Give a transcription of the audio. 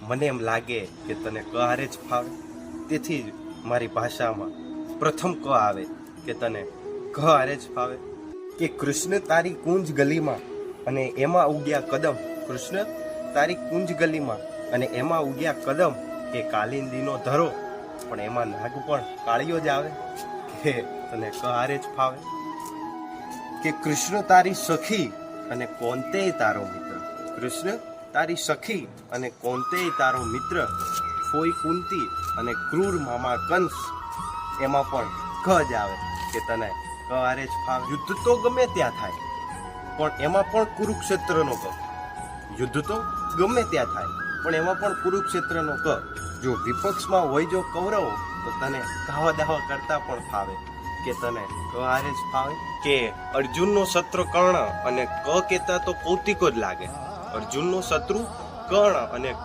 મને એમ લાગે કે તને ક હારે જ ફાવે, તેથી જ મારી ભાષામાં પ્રથમ ક આવે કે તને ક હારે જ ફાવે. કે કૃષ્ણ તારી કુંજ ગલીમાં અને એમાં ઉગ્યા કદમ, કૃષ્ણ તારી કુંજ ગલીમાં અને એમાં ઉગ્યા કદમ, કે કાલિંદીનો ધરો પણ એમાં નાગ પણ કાળિયો જ આવે, કે તને ક હારે જ ફાવે. કે કૃષ્ણ તારી સખી અને કોંતેય તારો મિત્ર, કૃષ્ણ તારી સખી અને કોંતેય તારો મિત્ર, ફોઈ કુંતી અને ક્રૂર મામા કંસ, એમાં પણ ક જ આવે કે તને ક હારે જ ફાવે. યુદ્ધ તો ગમે ત્યાં થાય પણ એમાં પણ કુરુક્ષેત્રનો ક, યુદ્ધ તો ગમે ત્યાં થાય પણ એમાં પણ કુરુક્ષેત્રનો ક. જો વિપક્ષમાં હોય જો કૌરવો તો તને ગાવા દાવા કરતા પણ ફાવે કે તને ક હારે જ ફાવે. કે અર્જુનનો શત્રુ કર્ણ અને ક કહેતા તો કૌતિકો જ લાગે. અર્જુનનો શત્રુ કર્ણ અને